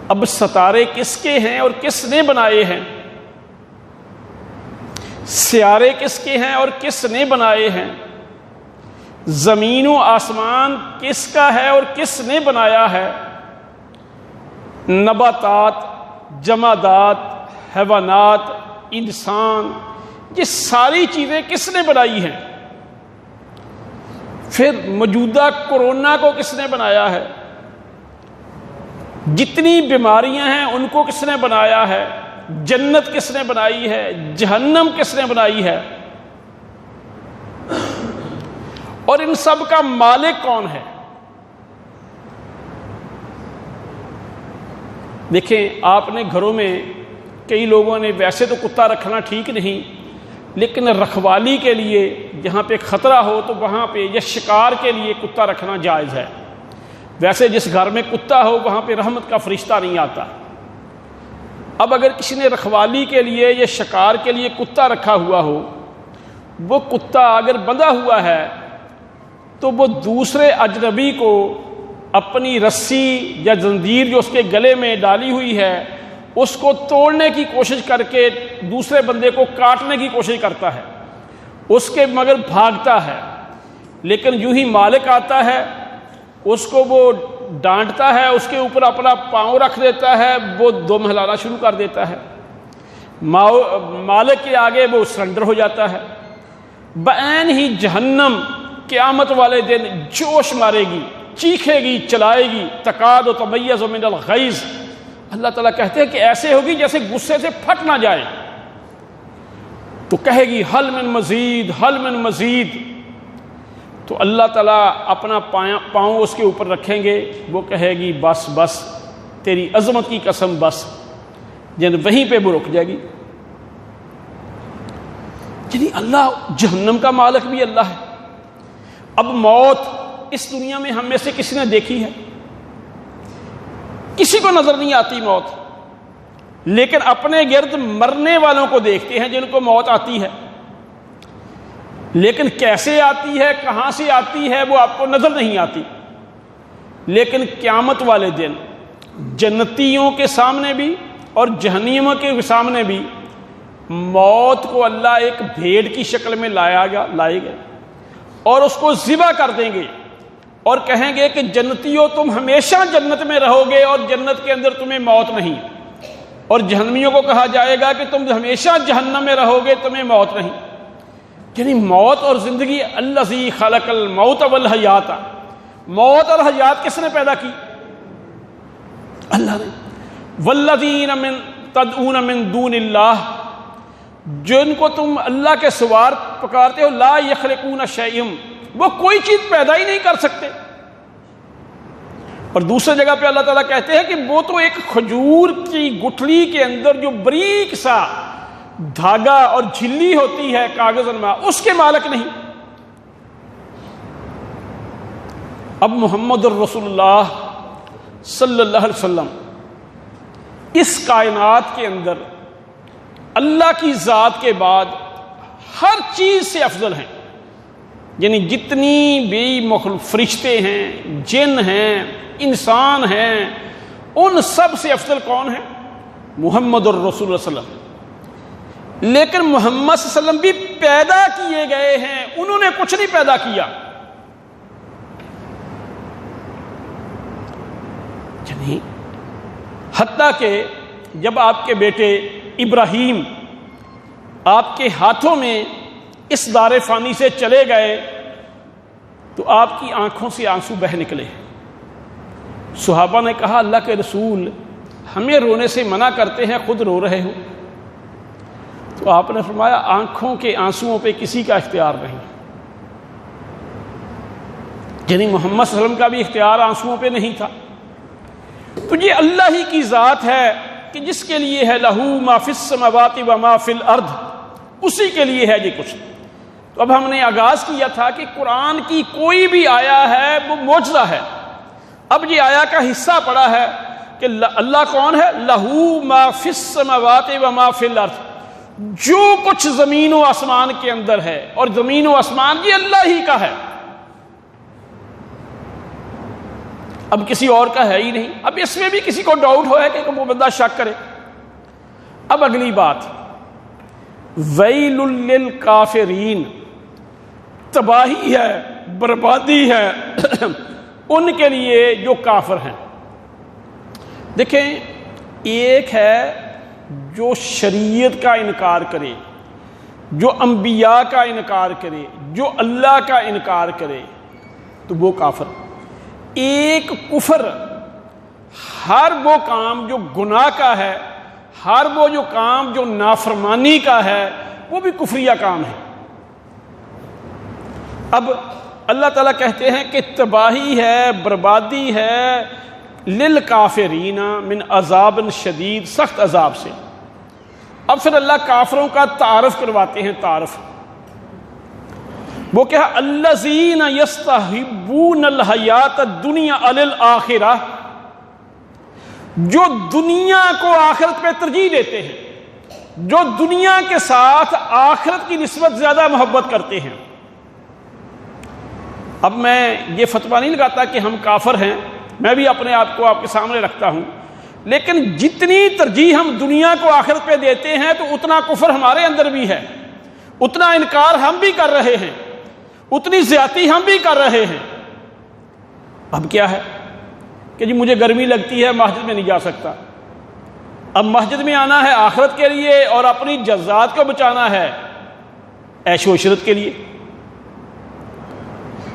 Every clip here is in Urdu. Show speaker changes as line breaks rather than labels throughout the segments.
اب ستارے کس کے ہیں اور کس نے بنائے ہیں؟ سیارے کس کے ہیں اور کس نے بنائے ہیں؟ زمین و آسمان کس کا ہے اور کس نے بنایا ہے؟ نباتات، جمادات، حیوانات، انسان، یہ ساری چیزیں کس نے بنائی ہیں؟ پھر موجودہ کورونا کو کس نے بنایا ہے؟ جتنی بیماریاں ہیں ان کو کس نے بنایا ہے؟ جنت کس نے بنائی ہے؟ جہنم کس نے بنائی ہے؟ اور ان سب کا مالک کون ہے؟ دیکھیں، آپ نے گھروں میں کئی لوگوں نے، ویسے تو کتا رکھنا ٹھیک نہیں، لیکن رکھوالی کے لیے جہاں پہ خطرہ ہو تو وہاں پہ، یا شکار کے لیے کتا رکھنا جائز ہے۔ ویسے جس گھر میں کتا ہو وہاں پہ رحمت کا فرشتہ نہیں آتا۔ اب اگر کسی نے رکھوالی کے لیے یا شکار کے لیے کتا رکھا ہوا ہو، وہ کتا اگر بندھا ہوا ہے تو وہ دوسرے اجنبی کو اپنی رسی یا زنجیر جو اس کے گلے میں ڈالی ہوئی ہے اس کو توڑنے کی کوشش کر کے دوسرے بندے کو کاٹنے کی کوشش کرتا ہے، اس کے مگر بھاگتا ہے، لیکن یوں ہی مالک آتا ہے، اس کو وہ ڈانٹتا ہے، اس کے اوپر اپنا پاؤں رکھ دیتا ہے، وہ دم ہلانا شروع کر دیتا ہے، مالک کے آگے وہ سرنڈر ہو جاتا ہے۔ بعین ہی جہنم قیامت والے دن جوش مارے گی، چیخے گی، چلائے گی، تکاد تمیز من الغیظ، اللہ تعالیٰ کہتے ہیں کہ ایسے ہوگی جیسے غصے سے پھٹ نہ جائے، تو کہے گی حل من مزید، حل من مزید، تو اللہ تعالیٰ اپنا پاؤں اس کے اوپر رکھیں گے، وہ کہے گی بس بس، تیری عظمت کی قسم بس، یعنی وہیں پہ وہ رک جائے گی۔ یعنی اللہ، جہنم کا مالک بھی اللہ ہے۔ اب موت اس دنیا میں ہم میں سے کسی نے دیکھی ہے؟ کسی کو نظر نہیں آتی موت، لیکن اپنے گرد مرنے والوں کو دیکھتے ہیں جن کو موت آتی ہے، لیکن کیسے آتی ہے، کہاں سے آتی ہے، وہ آپ کو نظر نہیں آتی۔ لیکن قیامت والے دن جنتیوں کے سامنے بھی اور جہنمیوں کے سامنے بھی موت کو اللہ ایک بھیڑ کی شکل میں لائے گا اور اس کو ذبح کر دیں گے اور کہیں گے کہ جنتیوں تم ہمیشہ جنت میں رہو گے اور جنت کے اندر تمہیں موت نہیں، اور جہنمیوں کو کہا جائے گا کہ تم ہمیشہ جہنم میں رہو گے، تمہیں موت نہیں۔ یعنی موت اور زندگی، الذی خلق الموت والحیات، موت اور حیات کس نے پیدا کی؟ اللہ نے۔ والذین من تدعون من دون اللہ، جن کو تم اللہ کے سوا پکارتے ہو، لا یخلقون شیئا، وہ کوئی چیز پیدا ہی نہیں کر سکتے۔ اور دوسری جگہ پہ اللہ تعالیٰ کہتے ہیں کہ وہ تو ایک کھجور کی گٹھلی کے اندر جو باریک سا دھاگا اور جھلی ہوتی ہے کاغذ نما، اس کے مالک نہیں۔ اب محمد الرسول اللہ صلی اللہ علیہ وسلم اس کائنات کے اندر اللہ کی ذات کے بعد ہر چیز سے افضل ہیں، یعنی جتنی بھی مخلوق، فرشتے ہیں، جن ہیں، انسان ہیں، ان سب سے افضل کون ہے؟ محمد الرسول اللہ صلی اللہ علیہ وسلم۔ لیکن محمد صلی اللہ علیہ وسلم بھی پیدا کیے گئے ہیں، انہوں نے کچھ نہیں پیدا کیا۔ یعنی حتیٰ کہ جب آپ کے بیٹے ابراہیم آپ کے ہاتھوں میں اس دار فانی سے چلے گئے تو آپ کی آنکھوں سے آنسو بہہ نکلے۔ صحابہ نے کہا اللہ کے رسول، ہمیں رونے سے منع کرتے ہیں، خود رو رہے ہو۔ تو آپ نے فرمایا آنکھوں کے آنسوؤں پہ کسی کا اختیار نہیں، یعنی محمد صلی اللہ علیہ وسلم کا بھی اختیار آنسوؤں پہ نہیں تھا۔ تو یہ اللہ ہی کی ذات ہے کہ جس کے لیے ہے لہو ما فی السماوات و ما فی الارض، اسی کے لیے ہے یہ کچھ۔ تو اب ہم نے آغاز کیا تھا کہ قرآن کی کوئی بھی آیا ہے وہ معجزہ ہے۔ اب یہ آیا کا حصہ پڑا ہے کہ اللہ کون ہے؟ لہو ما فی السماوات و ما فی الارض، جو کچھ زمین و آسمان کے اندر ہے، اور زمین و آسمان یہ اللہ ہی کا ہے۔ اب کسی اور کا ہے ہی نہیں. اب اس میں بھی کسی کو ڈاؤٹ ہو ہے کہ وہ بندہ شک کرے. اب اگلی بات، ویل للکافرین، تباہی ہے، بربادی ہے ان کے لیے جو کافر ہیں. دیکھیں، ایک ہے جو شریعت کا انکار کرے، جو انبیاء کا انکار کرے، جو اللہ کا انکار کرے، تو وہ کافر. ایک کفر ہر وہ کام جو گناہ کا ہے، ہر وہ جو کام جو نافرمانی کا ہے، وہ بھی کفریہ کام ہے. اب اللہ تعالیٰ کہتے ہیں کہ تباہی ہے، بربادی ہے للکافرین من عذاب شدید، سخت عذاب سے. اب پھر اللہ کافروں کا تعارف کرواتے ہیں. تعارف وہ کیا؟ الذین یستحبون الحیات الدنیا علی الآخرہ، جو دنیا کو آخرت پہ ترجیح دیتے ہیں، جو دنیا کے ساتھ آخرت کی نسبت زیادہ محبت کرتے ہیں. اب میں یہ فتویٰ نہیں لگاتا کہ ہم کافر ہیں، میں بھی اپنے آپ کو آپ کے سامنے رکھتا ہوں، لیکن جتنی ترجیح ہم دنیا کو آخرت پہ دیتے ہیں تو اتنا کفر ہمارے اندر بھی ہے، اتنا انکار ہم بھی کر رہے ہیں، اتنی زیادتی ہم بھی کر رہے ہیں. اب کیا ہے کہ جی مجھے گرمی لگتی ہے، مسجد میں نہیں جا سکتا. اب مسجد میں آنا ہے آخرت کے لیے اور اپنی جذات کو بچانا ہے عیش و عشرت کے لیے.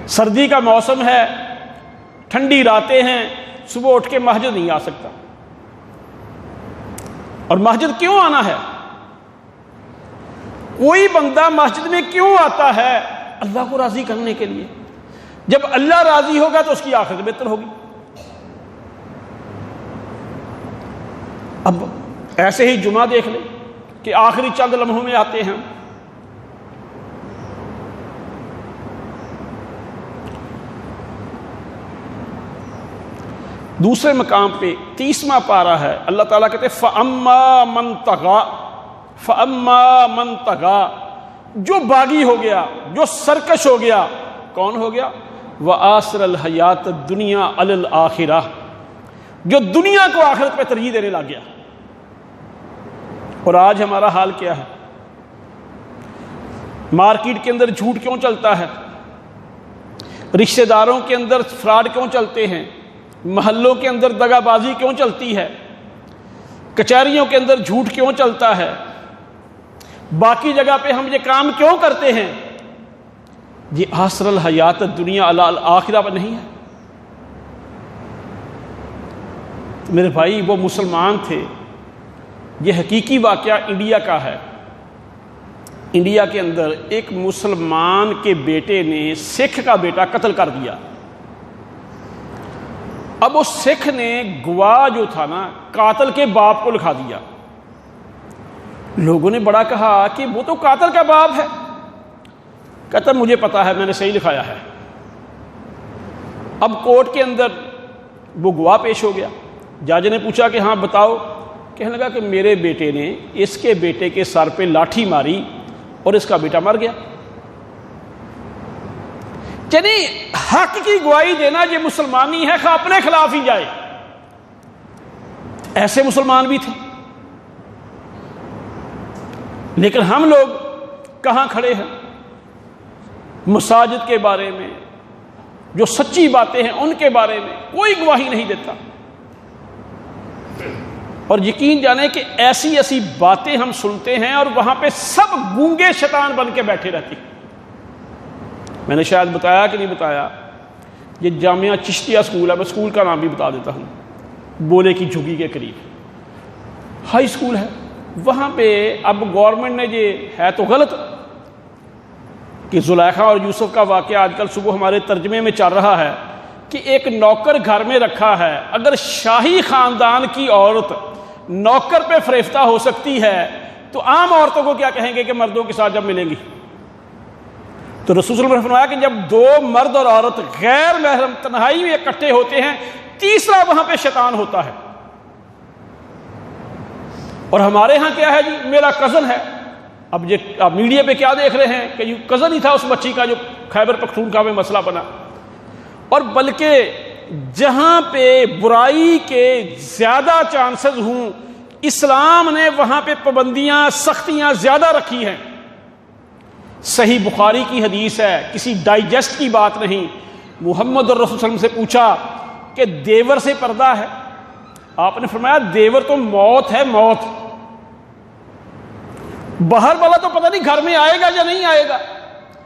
سردی کا موسم ہے، ٹھنڈی راتیں ہیں، صبح اٹھ کے مسجد نہیں آ سکتا. اور مسجد کیوں آنا ہے؟ کوئی بندہ مسجد میں کیوں آتا ہے؟ اللہ کو راضی کرنے کے لیے. جب اللہ راضی ہوگا تو اس کی آخرت بہتر ہوگی. اب ایسے ہی جمعہ دیکھ لیں کہ آخری چند لمحوں میں آتے ہیں. دوسرے مقام پہ 30واں پارہ ہے، اللہ تعالیٰ کہتے ہیں فَأَمَّا مَن طَغَىٰ، فَأَمَّا مَن طَغَىٰ، جو باغی ہو گیا، جو سرکش ہو گیا. کون ہو گیا؟ وَآثَرَ الْحَيَاةَ الدُّنْيَا عَلَى الْآخِرَةِ، جو دنیا کو آخرت پہ ترجیح دینے لگ گیا. اور آج ہمارا حال کیا ہے؟ مارکیٹ کے اندر جھوٹ کیوں چلتا ہے؟ رشتہ داروں کے اندر فراڈ کیوں چلتے ہیں؟ محلوں کے اندر دغا بازی کیوں چلتی ہے؟ کچہریوں کے اندر جھوٹ کیوں چلتا ہے؟ باقی جگہ پہ ہم یہ کام کیوں کرتے ہیں؟ یہ آثر الحیات الدنیا علی الآخرہ پر نہیں ہے. میرے بھائی وہ مسلمان تھے. یہ حقیقی واقعہ انڈیا کا ہے. انڈیا کے اندر ایک مسلمان کے بیٹے نے سکھ کا بیٹا قتل کر دیا. اب اس سکھ نے گواہ جو تھا نا قاتل کے باپ کو لکھا دیا. لوگوں نے بڑا کہا کہ وہ تو قاتل کا باپ ہے. کہتا مجھے پتا ہے، میں نے صحیح لکھایا ہے. اب کورٹ کے اندر وہ گواہ پیش ہو گیا. جج نے پوچھا کہ ہاں بتاؤ. کہنے لگا کہ میرے بیٹے نے اس کے بیٹے کے سر پہ لاٹھی ماری اور اس کا بیٹا مر گیا. یعنی حق کی گواہی دینا یہ مسلمانی ہے، خواہ اپنے خلاف ہی جائے. ایسے مسلمان بھی تھے. لیکن ہم لوگ کہاں کھڑے ہیں؟ مساجد کے بارے میں، جو سچی باتیں ہیں ان کے بارے میں کوئی گواہی نہیں دیتا. اور یقین جانے کہ ایسی ایسی باتیں ہم سنتے ہیں اور وہاں پہ سب گونگے شیطان بن کے بیٹھے رہتے ہیں. میں نے شاید بتایا کہ نہیں بتایا، یہ جامعہ چشتیہ اسکول ہے، میں اسکول کا نام بھی بتا دیتا ہوں. بولے کی جھگی کے قریب ہائی اسکول ہے. وہاں پہ اب گورنمنٹ نے، یہ ہے تو غلط کہ زلیخا اور یوسف کا واقعہ آج کل صبح ہمارے ترجمے میں چل رہا ہے کہ ایک نوکر گھر میں رکھا ہے. اگر شاہی خاندان کی عورت نوکر پہ فریفتہ ہو سکتی ہے تو عام عورتوں کو کیا کہیں گے کہ مردوں کے ساتھ جب ملیں گی. تو رسول صلی اللہ علیہ وسلم نے فرمایا کہ جب دو مرد اور عورت غیر محرم تنہائی میں اکٹھے ہوتے ہیں، تیسرا وہاں پہ شیطان ہوتا ہے. اور ہمارے ہاں کیا ہے جی، میرا کزن ہے. اب یہ آپ میڈیا پہ کیا دیکھ رہے ہیں کہ یہ کزن ہی تھا اس بچی کا جو خیبر پختونخوا میں مسئلہ بنا. اور بلکہ جہاں پہ برائی کے زیادہ چانسز ہوں، اسلام نے وہاں پہ پابندیاں، سختیاں زیادہ رکھی ہیں۔ صحیح بخاری کی حدیث ہے، کسی ڈائجسٹ کی بات نہیں۔ محمد الرسول صلی اللہ علیہ وسلم سے پوچھا کہ دیور سے پردہ ہے؟ آپ نے فرمایا دیور تو موت ہے، موت۔ باہر والا تو پتہ نہیں گھر میں آئے گا یا نہیں آئے گا،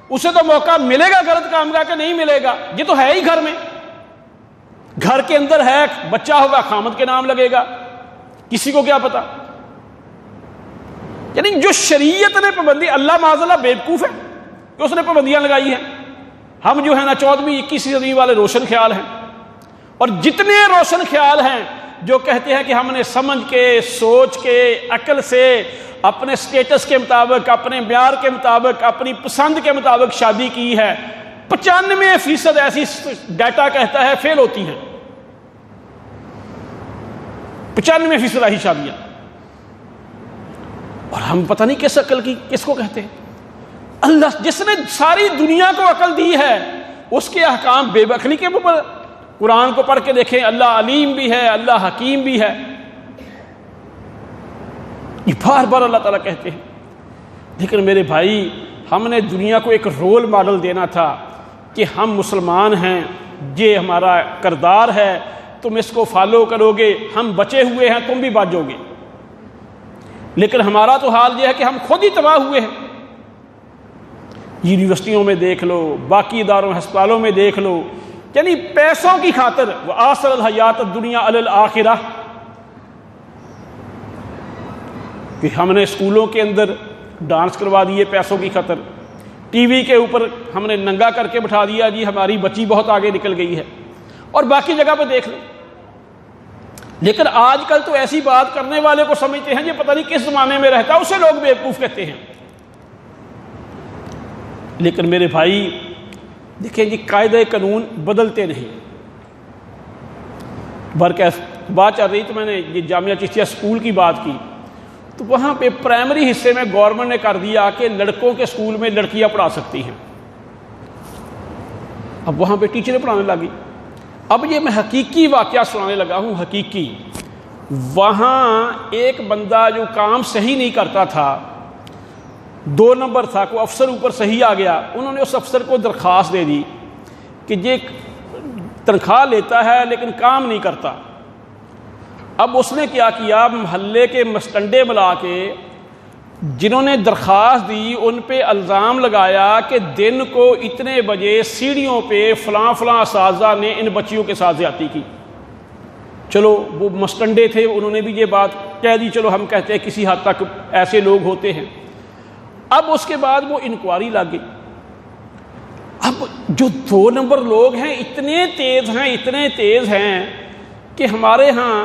اسے تو موقع ملے گا غلط کام کا کہ نہیں ملے گا، یہ تو ہے ہی گھر میں۔ گھر کے اندر ہے، بچہ ہوگا خامد کے نام لگے گا، کسی کو کیا پتا۔ یعنی جو شریعت نے پابندی، اللہ معاذ اللہ بیوقوف ہے کہ اس نے پابندیاں لگائی ہیں۔ ہم جو ہے نا 14ویں 21ویں صدی والے روشن خیال ہیں، اور جتنے روشن خیال ہیں جو کہتے ہیں کہ ہم نے سمجھ کے، سوچ کے، عقل سے، اپنے سٹیٹس کے مطابق، اپنے معیار کے مطابق، اپنی پسند کے مطابق شادی کی ہے، 95% ایسی ڈیٹا کہتا ہے فیل ہوتی ہیں۔ 95% ایسی شادیاں، اور ہم پتہ نہیں کس عقل کی، کس کو کہتے ہیں؟ اللہ جس نے ساری دنیا کو عقل دی ہے، اس کے احکام بے عقلی کے اوپر۔ قرآن کو پڑھ کے دیکھیں، اللہ علیم بھی ہے، اللہ حکیم بھی ہے، یہ بار بار اللہ تعالیٰ کہتے ہیں۔ لیکن میرے بھائی، ہم نے دنیا کو ایک رول ماڈل دینا تھا کہ ہم مسلمان ہیں، یہ ہمارا کردار ہے، تم اس کو فالو کرو گے، ہم بچے ہوئے ہیں، تم بھی بچو گے۔ لیکن ہمارا تو حال یہ ہے کہ ہم خود ہی تباہ ہوئے ہیں۔ یونیورسٹیوں میں دیکھ لو، باقی اداروں ہسپتالوں میں دیکھ لو، یعنی پیسوں کی خاطر، وآثر الحیات الدنیا علی الآخرہ، کہ ہم نے اسکولوں کے اندر ڈانس کروا دیے پیسوں کی خاطر، ٹی وی کے اوپر ہم نے ننگا کر کے بٹھا دیا، جی ہماری بچی بہت آگے نکل گئی ہے، اور باقی جگہ پہ دیکھ لو۔ لیکن آج کل تو ایسی بات کرنے والے کو سمجھتے ہیں یہ پتہ نہیں کس زمانے میں رہتا ہے، اسے لوگ بیوقوف کہتے ہیں۔ لیکن میرے بھائی دیکھیں جی، قاعدہ قانون بدلتے نہیں۔ برکیف بات چل رہی تو میں نے یہ جامعہ چشتیہ اسکول کی بات کی، تو وہاں پہ پرائمری حصے میں گورنمنٹ نے کر دیا کہ لڑکوں کے اسکول میں لڑکیاں پڑھا سکتی ہیں۔ اب وہاں پہ ٹیچریں پڑھانے لگی۔ اب یہ میں حقیقی واقعہ سنانے لگا ہوں، حقیقی۔ وہاں ایک بندہ جو کام صحیح نہیں کرتا تھا، 2 نمبر تھا، کوئی افسر اوپر صحیح آ گیا، انہوں نے اس افسر کو درخواست دے دی کہ یہ تنخواہ لیتا ہے لیکن کام نہیں کرتا۔ اب اس نے کیا کیا، محلے کے مسٹنڈے بلا کے جنہوں نے درخواست دی ان پہ الزام لگایا کہ دن کو اتنے بجے سیڑھیوں پہ فلاں فلاں اساتذہ نے ان بچیوں کے ساتھ زیادتی کی۔ چلو وہ مسٹنڈے تھے، انہوں نے بھی یہ بات کہہ دی، چلو ہم کہتے ہیں کسی حد تک ایسے لوگ ہوتے ہیں۔ اب اس کے بعد وہ انکوائری لگ گئی۔ اب جو 2 نمبر لوگ ہیں اتنے تیز ہیں کہ ہمارے ہاں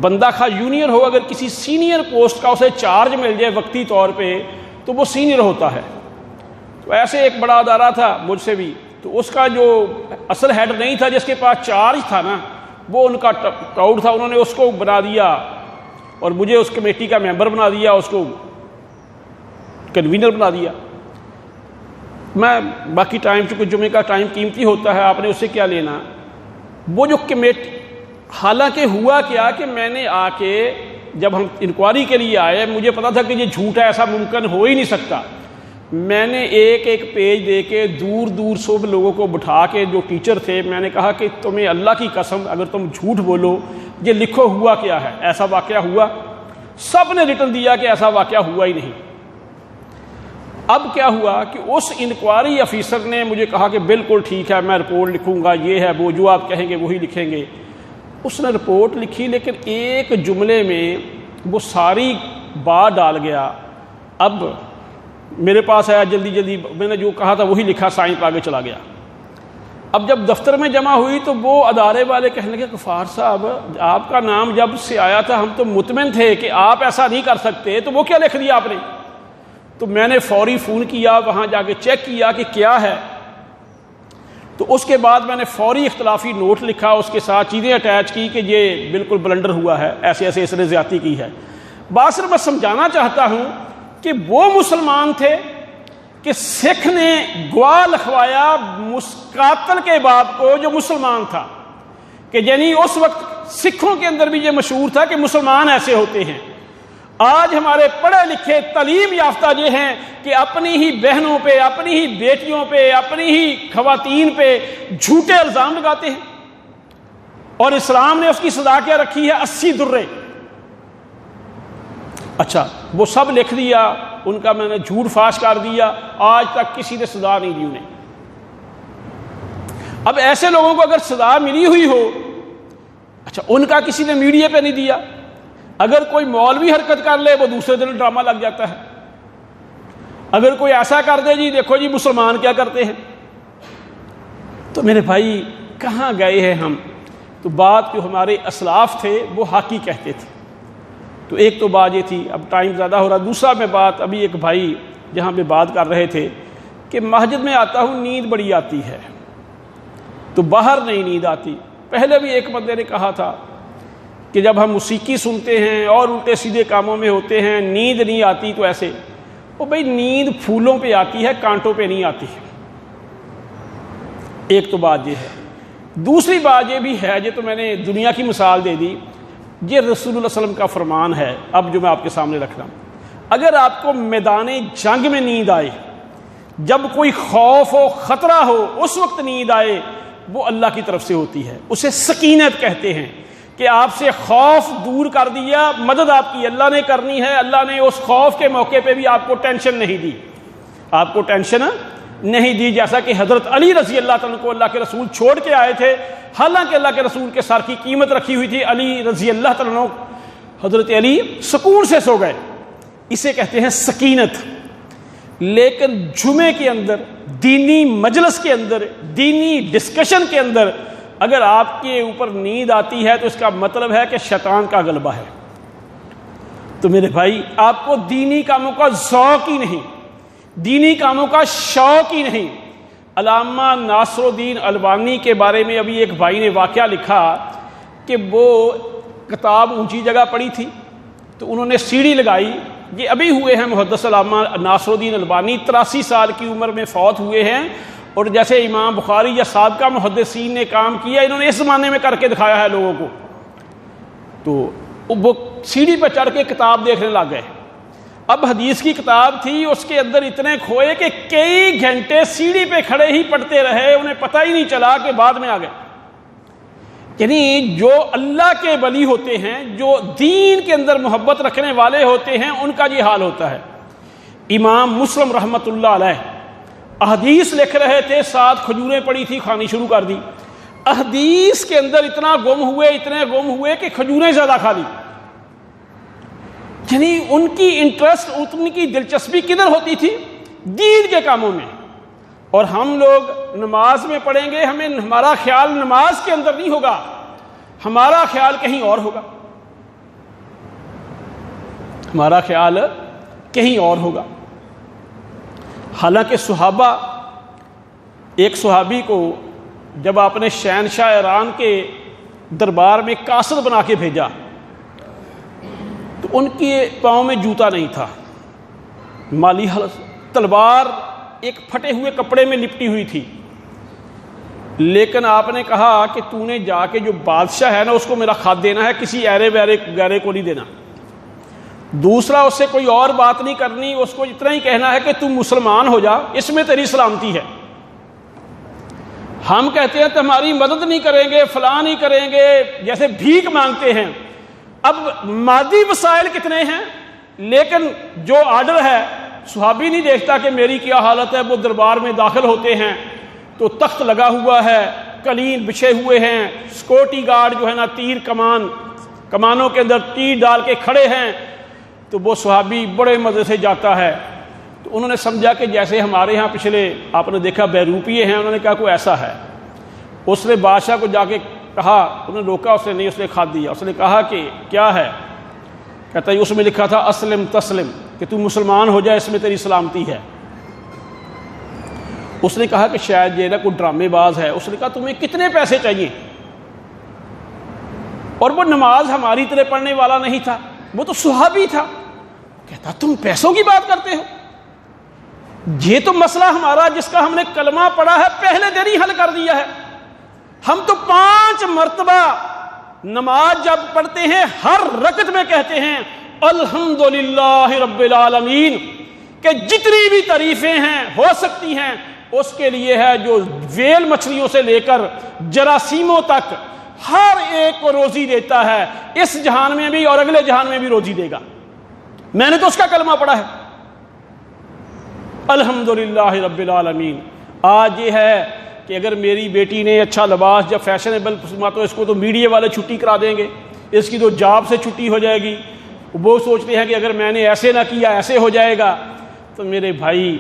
بندہ خواہ یونیئر ہو، اگر کسی سینئر پوسٹ کا اسے چارج مل جائے وقتی طور پہ تو وہ سینئر ہوتا ہے۔ تو ایسے ایک بڑا ادارہ تھا مجھ سے بھی، تو اس کا جو اصل ہیڈ نہیں تھا، جس کے پاس چارج تھا نا، وہ ان کا ٹاؤٹ تھا، انہوں نے اس کو بنا دیا اور مجھے اس کمیٹی کا ممبر بنا دیا، اس کو کنوینر بنا دیا۔ میں باقی ٹائم، چونکہ جمعے کا ٹائم قیمتی ہوتا ہے، آپ نے اس سے کیا لینا۔ وہ جو کمیٹی، حالانکہ ہوا کیا کہ میں نے آ کے جب ہم انکوائری کے لیے آئے، مجھے پتا تھا کہ یہ جھوٹ ہے، ایسا ممکن ہو ہی نہیں سکتا۔ میں نے ایک پیج دے کے دور دور سب لوگوں کو بٹھا کے، جو ٹیچر تھے، میں نے کہا کہ تمہیں اللہ کی قسم اگر تم جھوٹ بولو، یہ لکھو ہوا کیا ہے، ایسا واقعہ ہوا؟ سب نے ریٹن دیا کہ ایسا واقعہ ہوا ہی نہیں۔ اب کیا ہوا کہ اس انکوائری آفیسر نے مجھے کہا کہ بالکل ٹھیک ہے، میں رپورٹ لکھوں گا، یہ ہے وہ، جو آپ کہیں گے وہی لکھیں گے۔ اس نے رپورٹ لکھی، لیکن ایک جملے میں وہ ساری بات ڈال گیا۔ اب میرے پاس آیا جلدی جلدی، میں نے جو کہا تھا وہی لکھا، سائن پہ آگے چلا گیا۔ اب جب دفتر میں جمع ہوئی تو وہ ادارے والے کہنے لگے غفار صاحب، آپ کا نام جب سے آیا تھا ہم تو مطمئن تھے کہ آپ ایسا نہیں کر سکتے، تو وہ کیا لکھ دیا آپ نے؟ تو میں نے فوری فون کیا، وہاں جا کے چیک کیا کہ کیا ہے۔ تو اس کے بعد میں نے فوری اختلافی نوٹ لکھا، اس کے ساتھ چیزیں اٹیچ کی کہ یہ بالکل بلنڈر ہوا ہے، ایسے ایسے اس نے زیادتی کی ہے۔ بات صرف میں سمجھانا چاہتا ہوں کہ وہ مسلمان تھے کہ سکھ نے گوا لکھوایا قاتل کے باپ کو جو مسلمان تھا، کہ یعنی اس وقت سکھوں کے اندر بھی یہ مشہور تھا کہ مسلمان ایسے ہوتے ہیں۔ آج ہمارے پڑھے لکھے تعلیم یافتہ یہ ہیں کہ اپنی ہی بہنوں پہ، اپنی ہی بیٹیوں پہ، اپنی ہی خواتین پہ جھوٹے الزام لگاتے ہیں، اور اسلام نے اس کی سزا کیا رکھی ہے؟ 80 درے۔ اچھا وہ سب لکھ دیا، ان کا میں نے جھوٹ فاش کر دیا، آج تک کسی نے سزا نہیں دی انہیں۔ اب ایسے لوگوں کو اگر سزا ملی ہوئی ہو، اچھا ان کا کسی نے میڈیا پہ نہیں دیا، اگر کوئی مولوی حرکت کر لے وہ دوسرے دن ڈرامہ لگ جاتا ہے، اگر کوئی ایسا کر دے جی دیکھو جی مسلمان کیا کرتے ہیں۔ تو میرے بھائی کہاں گئے ہیں ہم؟ تو بات جو ہمارے اسلاف تھے وہ حق ہی کہتے تھے۔ تو ایک تو بات یہ تھی، اب ٹائم زیادہ ہو رہا، دوسرا میں بات ابھی ایک بھائی جہاں پہ بات کر رہے تھے کہ مسجد میں آتا ہوں نیند بڑی آتی ہے، تو باہر نہیں نیند آتی۔ پہلے بھی ایک بندے نے کہا تھا کہ جب ہم موسیقی سنتے ہیں اور الٹے سیدھے کاموں میں ہوتے ہیں نیند نہیں آتی، تو ایسے وہ بھائی نیند پھولوں پہ آتی ہے، کانٹوں پہ نہیں آتی ہے۔ ایک تو بات یہ ہے۔ دوسری بات یہ بھی ہے، یہ تو میں نے دنیا کی مثال دے دی، یہ رسول اللہ صلی اللہ علیہ وسلم کا فرمان ہے اب جو میں آپ کے سامنے رکھ رہا ہوں۔ اگر آپ کو میدان جنگ میں نیند آئے، جب کوئی خوف ہو، خطرہ ہو، اس وقت نیند آئے، وہ اللہ کی طرف سے ہوتی ہے، اسے سکینت کہتے ہیں، کہ آپ سے خوف دور کر دیا، مدد آپ کی اللہ نے کرنی ہے، اللہ نے اس خوف کے موقع پہ بھی آپ کو ٹینشن نہیں دی، آپ کو ٹینشن نہیں دی۔ جیسا کہ حضرت علی رضی اللہ تعالیٰ کو اللہ کے رسول چھوڑ کے آئے تھے، حالانکہ اللہ کے رسول کے سر کی قیمت رکھی ہوئی تھی، علی رضی اللہ تعالیٰ، حضرت علی سکون سے سو گئے، اسے کہتے ہیں سکینت۔ لیکن جمعے کے اندر، دینی مجلس کے اندر، دینی ڈسکشن کے اندر اگر آپ کے اوپر نیند آتی ہے تو اس کا مطلب ہے کہ شیطان کا غلبہ ہے۔ تو میرے بھائی آپ کو دینی کاموں کا ذوق ہی نہیں، دینی کاموں کا شوق ہی نہیں۔ علامہ ناصر الدین البانی کے بارے میں ابھی ایک بھائی نے واقعہ لکھا کہ وہ کتاب اونچی جگہ پڑی تھی، تو انہوں نے سیڑھی لگائی، یہ ابھی ہوئے ہیں محدث علامہ ناصر الدین البانی، 83 سال کی عمر میں فوت ہوئے ہیں، اور جیسے امام بخاری یا سابقہ محدثین نے کام کیا انہوں نے اس زمانے میں کر کے دکھایا ہے لوگوں کو۔ تو وہ سیڑھی پہ چڑھ کے کتاب دیکھنے لگ گئے۔ اب حدیث کی کتاب تھی، اس کے اندر اتنے کھوئے کہ کئی گھنٹے سیڑھی پہ کھڑے ہی پڑھتے رہے، انہیں پتہ ہی نہیں چلا کہ بعد میں آ گئے۔ یعنی جو اللہ کے ولی ہوتے ہیں، جو دین کے اندر محبت رکھنے والے ہوتے ہیں، ان کا یہ حال ہوتا ہے۔ امام مسلم رحمۃ اللہ علیہ احادیث لکھ رہے تھے، 7 کھجوریں پڑی تھی، کھانی شروع کر دی، احادیث کے اندر اتنے گم ہوئے کہ کھجوریں زیادہ کھا لی۔ یعنی ان کی انٹرسٹ، ان کی دلچسپی کدھر ہوتی تھی؟ دین کے کاموں میں۔ اور ہم لوگ نماز میں پڑھیں گے، ہمارا خیال نماز کے اندر نہیں ہوگا، ہمارا خیال کہیں اور ہوگا، ہمارا خیال کہیں اور ہوگا۔ حالانکہ صحابہ، ایک صحابی کو جب آپ نے شہنشاہ ایران کے دربار میں قاصد بنا کے بھیجا تو ان کے پاؤں میں جوتا نہیں تھا، مالی حالت، تلوار ایک پھٹے ہوئے کپڑے میں لپٹی ہوئی تھی، لیکن آپ نے کہا کہ تو نے جا کے جو بادشاہ ہے نا اس کو میرا خط دینا ہے، کسی ایرے ویرے کو نہیں دینا۔ دوسرا اس سے کوئی اور بات نہیں کرنی، اس کو اتنا ہی کہنا ہے کہ تم مسلمان ہو جا، اس میں تیری سلامتی ہے۔ ہم کہتے ہیں تمہاری مدد نہیں کریں گے، فلاں نہیں کریں گے، جیسے بھیک مانگتے ہیں۔ اب مادی وسائل کتنے ہیں، لیکن جو آرڈر ہے صحابی نہیں دیکھتا کہ میری کیا حالت ہے۔ وہ دربار میں داخل ہوتے ہیں تو تخت لگا ہوا ہے، قلین بچھے ہوئے ہیں، سیکورٹی گارڈ جو ہے نا تیر کمانوں کے اندر تیر ڈال کے کھڑے ہیں۔ تو وہ صحابی بڑے مزے سے جاتا ہے، تو انہوں نے سمجھا کہ جیسے ہمارے ہاں پچھلے آپ نے دیکھا بیروپیے ہیں، انہوں نے کہا کوئی ایسا ہے۔ اس نے بادشاہ کو جا کے کہا، انہوں نے روکا، اس نے نہیں، اس نے خط دیا۔ اس نے کہا کہ کیا ہے؟ کہتا ہے اس میں لکھا تھا اسلم تسلم، کہ تو مسلمان ہو جائے، اس میں تیری سلامتی ہے۔ اس نے کہا کہ شاید یہ نا کوئی ڈرامے باز ہے۔ اس نے کہا تمہیں کتنے پیسے چاہیے؟ اور وہ نماز ہماری طرح پڑھنے والا نہیں تھا، وہ تو صحابی تھا۔ کہتا تم پیسوں کی بات کرتے ہو؟ یہ تو مسئلہ ہمارا جس کا ہم نے کلمہ پڑھا ہے پہلے دن ہی حل کر دیا ہے. ہم تو 5 مرتبہ نماز جب پڑھتے ہیں ہر رکعت میں کہتے ہیں الحمدللہ رب العالمین، کہ جتنی بھی تعریفیں ہیں ہو سکتی ہیں اس کے لیے ہے جو ویل مچھلیوں سے لے کر جراثیموں تک ہر ایک کو روزی دیتا ہے، اس جہان میں بھی اور اگلے جہان میں بھی روزی دے گا. میں نے تو اس کا کلمہ پڑھا ہے الحمدللہ رب العالمین. آج یہ ہے کہ اگر میری بیٹی نے اچھا لباس جب فیشنیبل پسما تو اس کو تو میڈیا والے چھٹی کرا دیں گے، اس کی تو جاب سے چھٹی ہو جائے گی. وہ سوچتے ہیں کہ اگر میں نے ایسے نہ کیا ایسے ہو جائے گا. تو میرے بھائی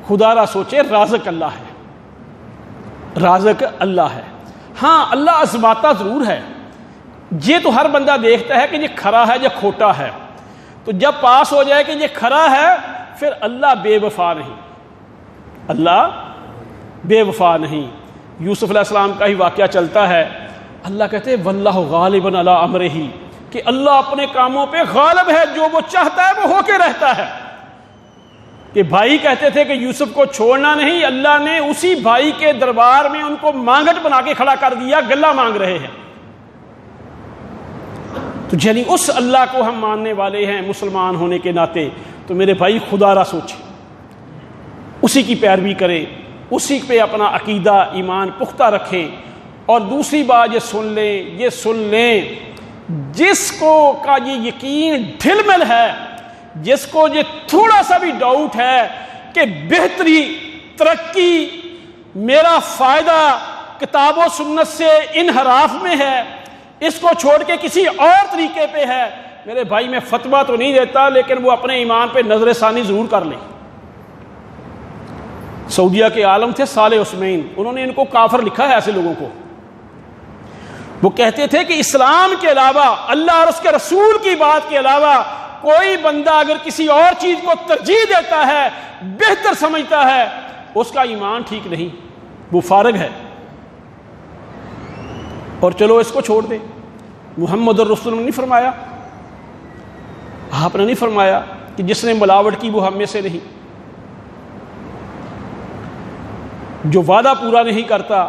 خدا را سوچے، رازق اللہ ہے، رازق اللہ ہے. ہاں اللہ آزماتا ضرور ہے. یہ تو ہر بندہ دیکھتا ہے کہ یہ کھرا ہے یا کھوٹا ہے. تو جب پاس ہو جائے کہ یہ کھرا ہے پھر اللہ بے وفا نہیں، اللہ بے وفا نہیں. یوسف علیہ السلام کا ہی واقعہ چلتا ہے. اللہ کہتے ہیں واللہ غالب علی امرہ، کہ اللہ اپنے کاموں پہ غالب ہے، جو وہ چاہتا ہے وہ ہو کے رہتا ہے. کہ بھائی کہتے تھے کہ یوسف کو چھوڑنا نہیں، اللہ نے اسی بھائی کے دربار میں ان کو مانگٹ بنا کے کھڑا کر دیا، گلہ مانگ رہے ہیں. تو یعنی اس اللہ کو ہم ماننے والے ہیں مسلمان ہونے کے ناطے. تو میرے بھائی خدا را سوچیں، اسی کی پیروی کریں، اسی پہ اپنا عقیدہ ایمان پختہ رکھیں. اور دوسری بات یہ سن لیں جس کو کا یہ یقین ڈھل مل ہے، جس کو یہ تھوڑا سا بھی ڈاؤٹ ہے کہ بہتری، ترقی، میرا فائدہ کتاب و سنت سے انحراف میں ہے، اس کو چھوڑ کے کسی اور طریقے پہ ہے، میرے بھائی میں فتویٰ تو نہیں دیتا لیکن وہ اپنے ایمان پہ نظر ثانی ضرور کر لیں. سعودیہ کے عالم تھے صالح عثمین، انہوں نے ان کو کافر لکھا ہے ایسے لوگوں کو. وہ کہتے تھے کہ اسلام کے علاوہ، اللہ اور اس کے رسول کی بات کے علاوہ کوئی بندہ اگر کسی اور چیز کو ترجیح دیتا ہے، بہتر سمجھتا ہے، اس کا ایمان ٹھیک نہیں، وہ فارغ ہے. اور چلو اس کو چھوڑ دیں. محمد الرسول نے نہیں فرمایا، آپ نے نہیں فرمایا کہ جس نے ملاوٹ کی وہ ہم میں سے نہیں، جو وعدہ پورا نہیں کرتا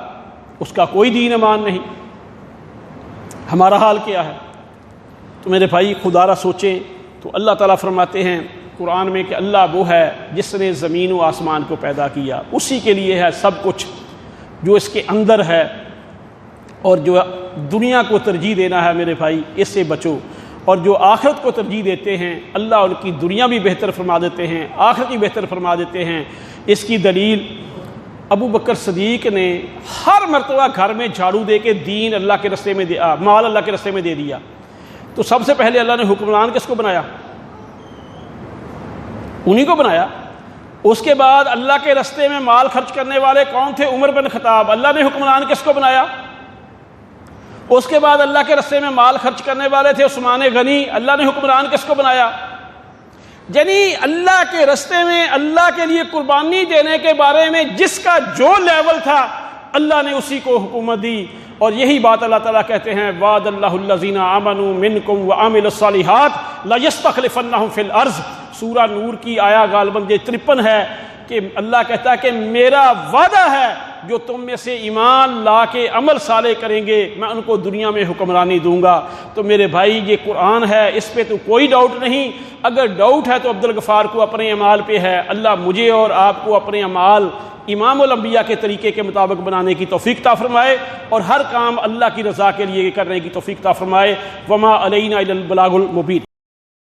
اس کا کوئی دین ایمان نہیں. ہمارا حال کیا ہے؟ تو میرے بھائی خدا را سوچیں. تو اللہ تعالیٰ فرماتے ہیں قرآن میں کہ اللہ وہ ہے جس نے زمین و آسمان کو پیدا کیا، اسی کے لیے ہے سب کچھ جو اس کے اندر ہے. اور جو دنیا کو ترجیح دینا ہے میرے بھائی اس سے بچو. اور جو آخرت کو ترجیح دیتے ہیں اللہ ان کی دنیا بھی بہتر فرما دیتے ہیں، آخرت بھی بہتر فرما دیتے ہیں. اس کی دلیل ابو بکر صدیق نے ہر مرتبہ گھر میں جھاڑو دے کے دین اللہ کے راستے میں دیا، مال اللہ کے راستے میں دے دیا. تو سب سے پہلے اللہ نے حکمران کس کو بنایا؟ انہی کو بنایا. اس کے بعد اللہ کے راستے میں مال خرچ کرنے والے کون تھے؟ عمر بن خطاب. اللہ نے حکمران کس کو بنایا؟ اس کے بعد اللہ کے راستے میں مال خرچ کرنے والے تھے عثمان غنی. اللہ نے حکمران کس کو بنایا؟ یعنی اللہ کے راستے میں اللہ کے لیے قربانی دینے کے بارے میں جس کا جو لیول تھا اللہ نے اسی کو حکومت دی. اور یہی بات اللہ تعالیٰ کہتے ہیں وعد اللہ الذین آمنوا منکم وعملوا الصالحات لیستخلفنہم فی الارض. سورہ نور کی آیا غالباً 53 ہے کہ اللہ کہتا ہے کہ میرا وعدہ ہے جو تم میں سے ایمان لا کے عمل صالح کریں گے میں ان کو دنیا میں حکمرانی دوں گا. تو میرے بھائی یہ قرآن ہے، اس پہ تو کوئی ڈاؤٹ نہیں. اگر ڈاؤٹ ہے تو عبدالغفار کو اپنے اعمال پہ ہے. اللہ مجھے اور آپ کو اپنے اعمال امام الانبیاء کے طریقے کے مطابق بنانے کی توفیق عطا فرمائے اور ہر کام اللہ کی رضا کے لیے کرنے کی توفیق عطا فرمائے. وما علینا الا البلاغ المبین.